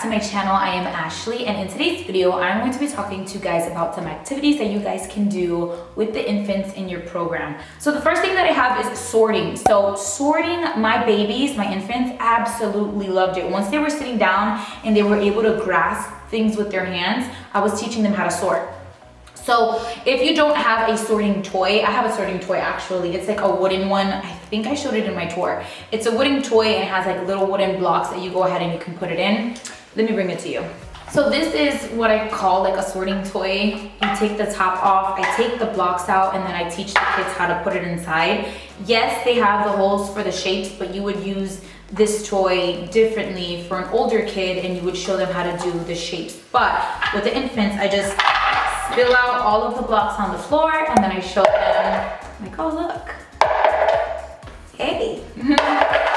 back to my channel. I am Ashley, and in today's video I'm going to be talking to you guys about some activities that you guys can do with the infants in your program. So the first thing that I have is sorting. So sorting, my babies, my infants absolutely loved it. Once they were sitting down and they were able to grasp things with their hands, I was teaching them how to sort. So if you don't have a sorting toy, I have a sorting toy actually. It's like a wooden one. I think I showed it in my tour. It's a wooden toy and it has like little wooden blocks that you go ahead and you can put it in. Let me bring it to you. So this is what I call like a sorting toy. You take the top off, I take the blocks out, and then I teach the kids how to put it inside. Yes, they have the holes for the shapes, but you would use this toy differently for an older kid and you would show them how to do the shapes. But with the infants, I just spill out all of the blocks on the floor and then I show them like, oh look, hey.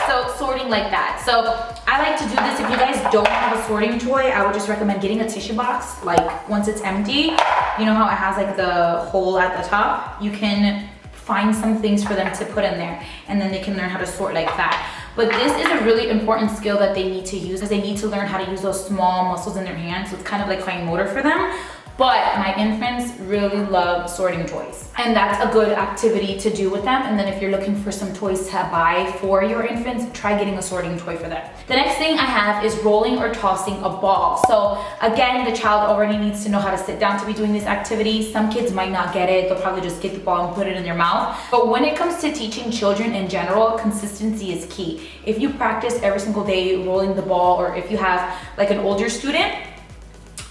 So sorting like that. So I like to do this. If you guys don't have a sorting toy, I would just recommend getting a tissue box. Like once it's empty, you know how it has like the hole at the top? You can find some things for them to put in there and then they can learn how to sort like that. But this is a really important skill that they need to use because they need to learn how to use those small muscles in their hands. So it's kind of like fine motor for them. But my infants really love sorting toys. And that's a good activity to do with them. And then if you're looking for some toys to buy for your infants, try getting a sorting toy for them. The next thing I have is rolling or tossing a ball. So again, the child already needs to know how to sit down to be doing this activity. Some kids might not get it. They'll probably just get the ball and put it in their mouth. But when it comes to teaching children in general, consistency is key. If you practice every single day rolling the ball, or if you have like an older student,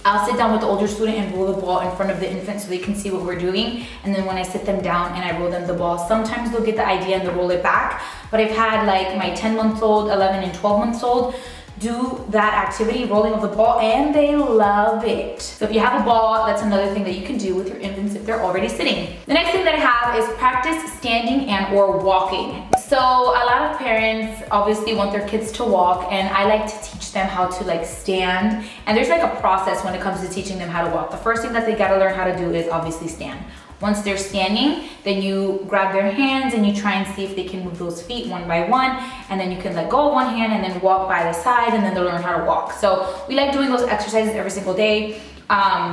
I'll sit down with the older student and roll the ball in front of the infant so they can see what we're doing. And then when I sit them down and I roll them the ball, sometimes they'll get the idea and they'll roll it back. But I've had like my 10-month-old, 11 and 12-month-old do that activity, rolling of the ball, and they love it. So if you have a ball, that's another thing that you can do with your infants if they're already sitting. The next thing that I have is practice standing and or walking. So a lot of parents obviously want their kids to walk, and I like to teach them how to like stand. And there's like a process when it comes to teaching them how to walk. The first thing that they gotta learn how to do is obviously stand. Once they're standing, then you grab their hands and you try and see if they can move those feet one by one, and then you can let go of one hand and then walk by the side, and then they'll learn how to walk. So we like doing those exercises every single day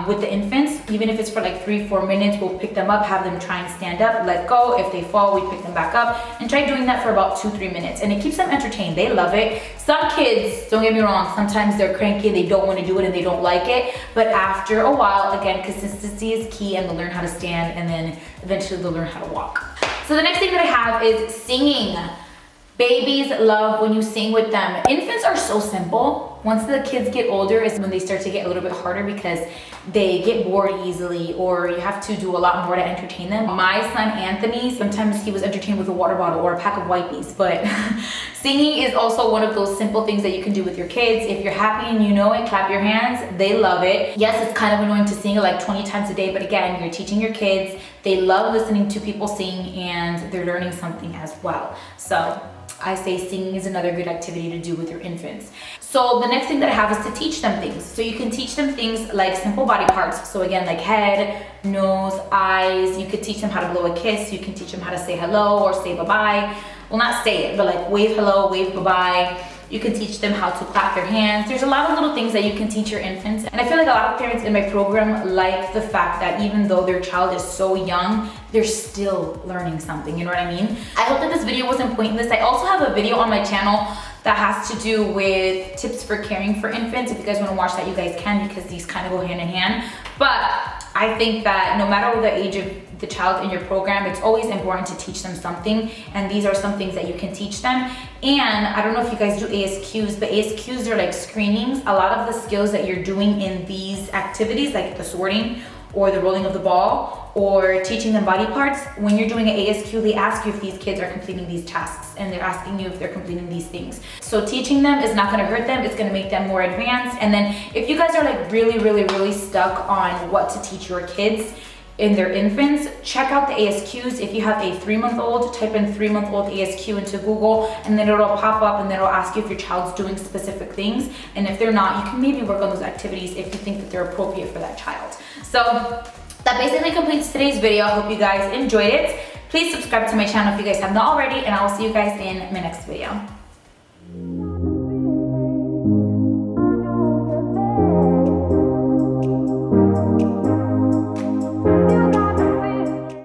with the infants. Even if it's for like 3-4 minutes, we'll pick them up, have them try and stand up, let go. If they fall, we pick them back up, and try doing that for about 2-3 minutes. And it keeps them entertained. They love it. Some kids, don't get me wrong, sometimes they're cranky, they don't want to do it and they don't like it. But after a while, again, consistency is key, and they'll learn how to stand, and then eventually they'll learn how to walk. So the next thing that I have is singing. Babies love when you sing with them. Infants are so simple. Once the kids get older is when they start to get a little bit harder because they get bored easily, or you have to do a lot more to entertain them. My son Anthony, sometimes he was entertained with a water bottle or a pack of wipes, but singing is also one of those simple things that you can do with your kids. If you're happy and you know it, clap your hands. They love it. Yes, it's kind of annoying to sing it like 20 times a day, but again, you're teaching your kids. They love listening to people sing and they're learning something as well. So I say singing is another good activity to do with your infants. So the next thing that I have is to teach them things. So you can teach them things like simple body parts. So again, like head, nose, eyes. You could teach them how to blow a kiss. You can teach them how to say hello or say bye-bye. Well, not say it, but like wave hello, wave bye-bye. You can teach them how to clap their hands. There's a lot of little things that you can teach your infants. And I feel like a lot of parents in my program like the fact that even though their child is so young, they're still learning something, you know what I mean? I hope that this video wasn't pointless. I also have a video on my channel that has to do with tips for caring for infants. If you guys want to watch that, you guys can, because these kind of go hand in hand. But I think that no matter the age of the child in your program, it's always important to teach them something, and these are some things that you can teach them. And I don't know if you guys do ASQs, but ASQs are like screenings. A lot of the skills that you're doing in these activities, like the sorting or the rolling of the ball or teaching them body parts, when you're doing an ASQ, they ask you if these kids are completing these tasks, and they're asking you if they're completing these things. So teaching them is not going to hurt them. It's going to make them more advanced. And then if you guys are like really stuck on what to teach your kids in their infants, check out the ASQs. If you have a 3-month-old, type in 3-month-old ASQ into Google, and then it'll pop up and then it'll ask you if your child's doing specific things. And if they're not, you can maybe work on those activities if you think that they're appropriate for that child. So that basically completes today's video. I hope you guys enjoyed it. Please subscribe to my channel if you guys have not already, and I will see you guys in my next video.